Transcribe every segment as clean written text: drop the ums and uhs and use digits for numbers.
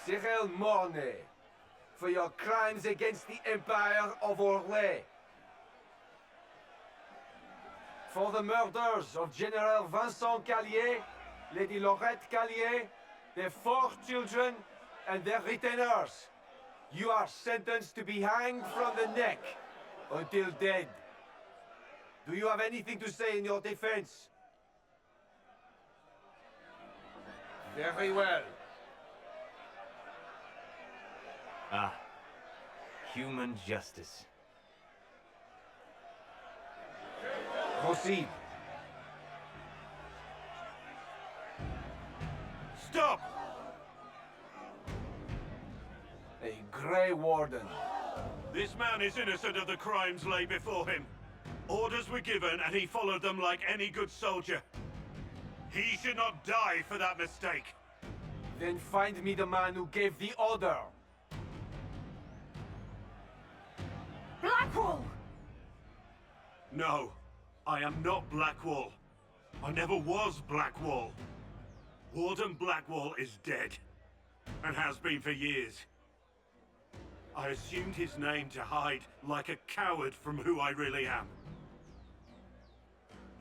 Cyril Mornay, for your crimes against the Empire of Orlais. For the murders of General Vincent Callier, Lady Laurette Callier, their 4 children, and their retainers. You are sentenced to be hanged from the neck until dead. Do you have anything to say in your defense? Very well. Ah, human justice. Proceed. Stop! A Grey Warden. This man is innocent of the crimes laid before him. Orders were given and he followed them like any good soldier. He should not die for that mistake. Then find me the man who gave the order. Blackwall! No, I am not Blackwall. I never was Blackwall. Warden Blackwall is dead, and has been for years. I assumed his name to hide like a coward from who I really am.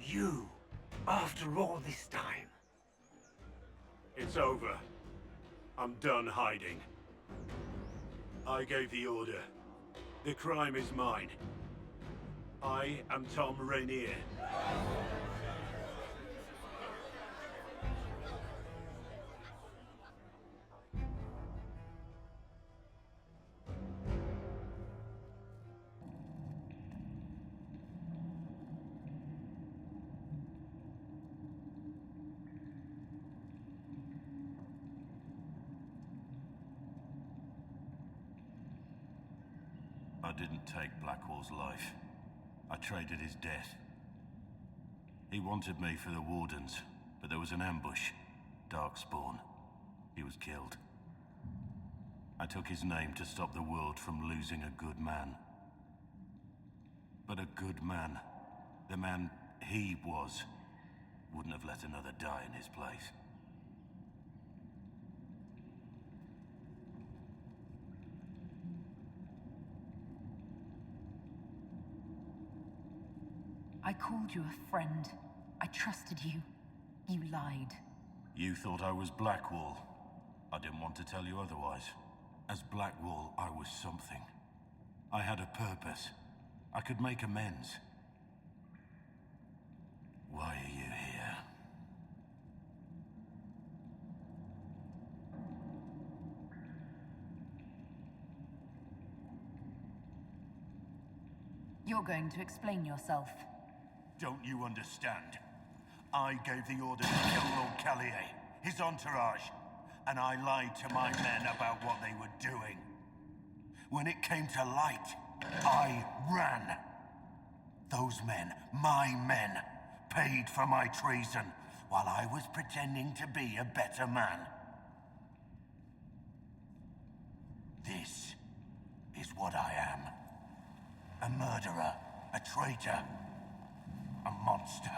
You, after all this time. It's over. I'm done hiding. I gave the order. The crime is mine. I am Tom Rainier. I didn't take Blackwall's life. I traded his death. He wanted me for the Wardens, but there was an ambush. Darkspawn. He was killed. I took his name to stop the world from losing a good man. But a good man, the man he was, wouldn't have let another die in his place. I called you a friend. I trusted you. You lied. You thought I was Blackwall. I didn't want to tell you otherwise. As Blackwall, I was something. I had a purpose. I could make amends. Why are you here? You're going to explain yourself. Don't you understand? I gave the order to kill Lord Callier, his entourage, and I lied to my men about what they were doing. When it came to light, I ran. Those men, my men, paid for my treason, while I was pretending to be a better man. This is what I am. A murderer, a traitor, a monster.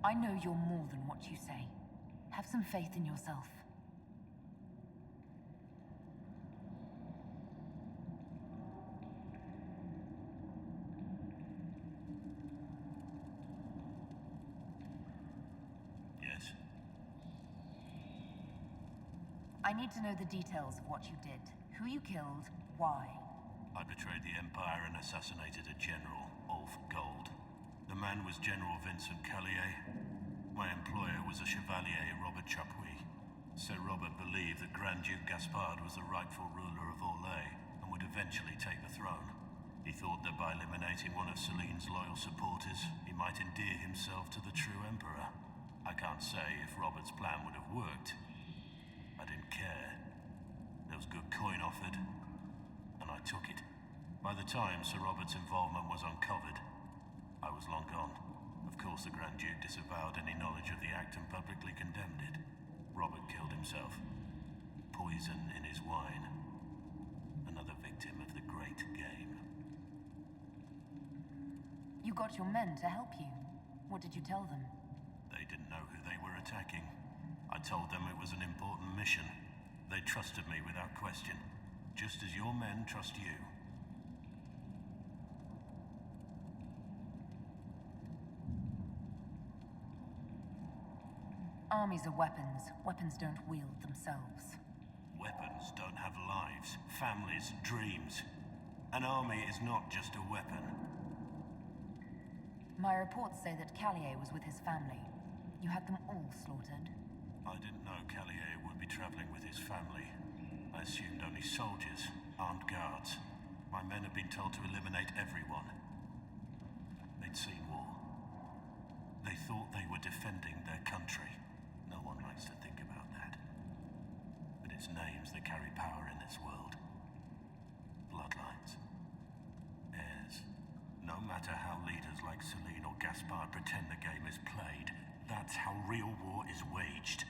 I know you're more than what you say. Have some faith in yourself. Yes? I need to know the details of what you did. Who you killed, why. I betrayed the Empire and assassinated a general, all for gold. The man was General Vincent Callier. My employer was a Chevalier, Robert Chapuis. Sir Robert believed that Grand Duke Gaspard was the rightful ruler of Orlais and would eventually take the throne. He thought that by eliminating one of Celine's loyal supporters, he might endear himself to the true Emperor. I can't say if Robert's plan would have worked. I didn't care. There was good coin offered, and I took it. By the time Sir Robert's involvement was uncovered, I was long gone. Of course, the Grand Duke disavowed any knowledge of the act and publicly condemned it. Robert killed himself. Poison in his wine. Another victim of the great game. You got your men to help you. What did you tell them? They didn't know who they were attacking. I told them it was an important mission. They trusted me without question, just as your men trust you. Armies are weapons. Weapons don't wield themselves. Weapons don't have lives, families, dreams. An army is not just a weapon. My reports say that Callier was with his family. You had them all slaughtered. I didn't know Callier would be traveling with his family. I assumed only soldiers, armed guards. My men had been told to eliminate everyone. They'd seen war. They thought they were defending their country. No one likes to think about that. But it's names that carry power in this world. Bloodlines. Heirs. No matter how leaders like Celine or Gaspard pretend the game is played, that's how real war is waged.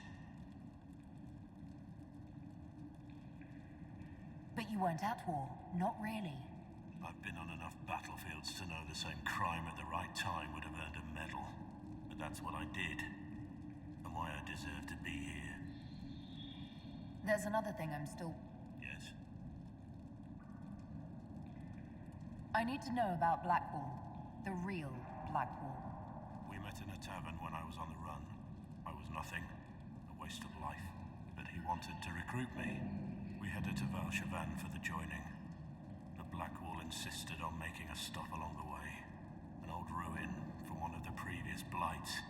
But you weren't at war. Not really. I've been on enough battlefields to know the same crime at the right time would have earned a medal. But that's what I did. And why I deserve to be here. There's another thing I'm still... Yes? I need to know about Blackwall. The real Blackwall. We met in a tavern when I was on the run. I was nothing. A waste of life. But he wanted to recruit me. We headed to Valchavan for the joining. The Blackwall insisted on making a stop along the way. An old ruin from one of the previous blights.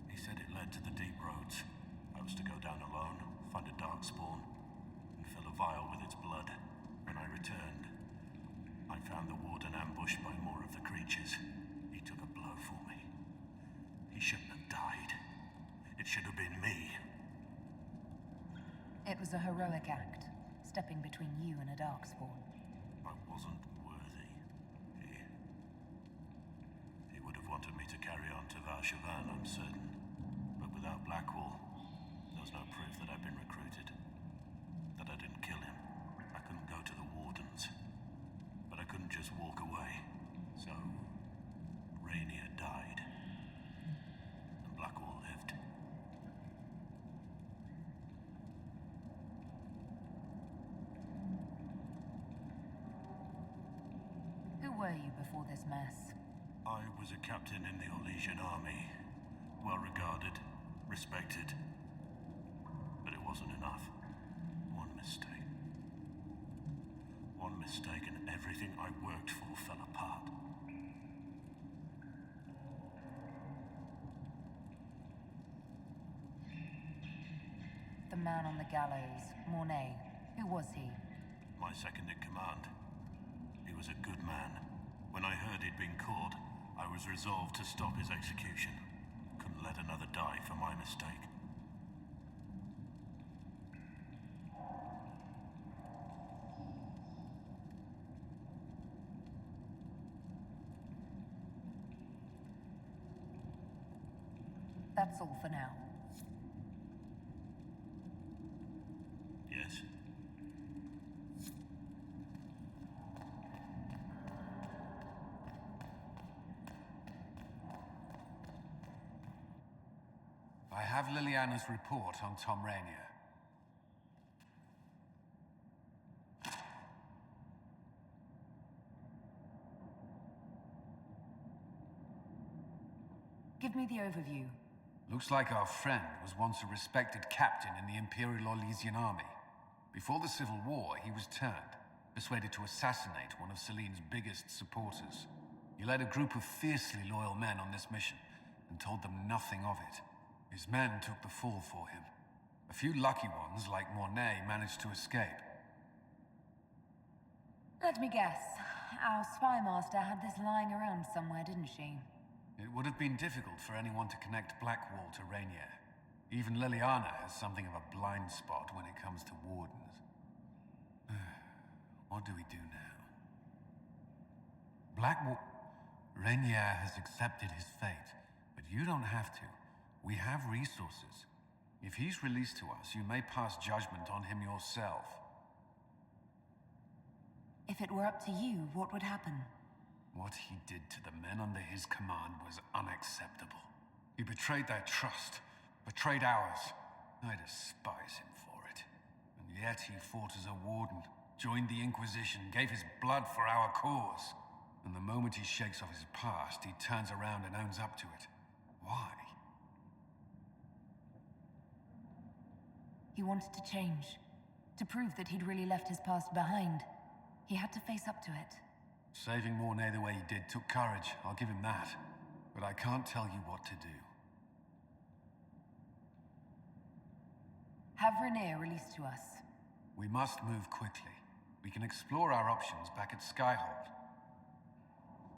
He said it led to the deep roads. I was to go down alone, find a darkspawn, and fill a vial with its blood. When I returned, I found the warden ambushed by more of the creatures. He took a blow for me. He shouldn't have died. It should have been me. It was a heroic act, stepping between you and a darkspawn. I wasn't worthy. He would have wanted me to carry on to Valchavan, I'm certain. But without Blackwall, there was no proof that I'd been recruited. That I didn't kill him. I couldn't go to the wardens. But I couldn't just walk away. So, Rainier died. And Blackwall lived. Who were you before this mess? I was a captain in the Orlesian army. Well regarded, respected. But it wasn't enough. One mistake. One mistake and everything I worked for fell apart. The man on the gallows, Mornay. Who was he? My second in command. He was a good man. When I heard he'd been caught, I was resolved to stop his execution. Couldn't let another die for my mistake. That's all for now. Yes? I have Liliana's report on Tom Rainier. Give me the overview. Looks like our friend was once a respected captain in the Imperial Orlesian army. Before the Civil War, he was turned, persuaded to assassinate one of Celine's biggest supporters. He led a group of fiercely loyal men on this mission, and told them nothing of it. His men took the fall for him. A few lucky ones, like Mornay, managed to escape. Let me guess. Our spy master had this lying around somewhere, didn't she? It would have been difficult for anyone to connect Blackwall to Rainier. Even Liliana has something of a blind spot when it comes to wardens. What do we do now? Blackwall... Rainier has accepted his fate, but you don't have to. We have resources. If he's released to us, you may pass judgment on him yourself. If it were up to you, what would happen? What he did to the men under his command was unacceptable. He betrayed their trust, betrayed ours. I despise him for it. And yet he fought as a warden, joined the Inquisition, gave his blood for our cause. And the moment he shakes off his past, he turns around and owns up to it. Why? He wanted to change. To prove that he'd really left his past behind. He had to face up to it. Saving Mornay the way he did took courage, I'll give him that. But I can't tell you what to do. Have Rainier released to us. We must move quickly. We can explore our options back at Skyhold.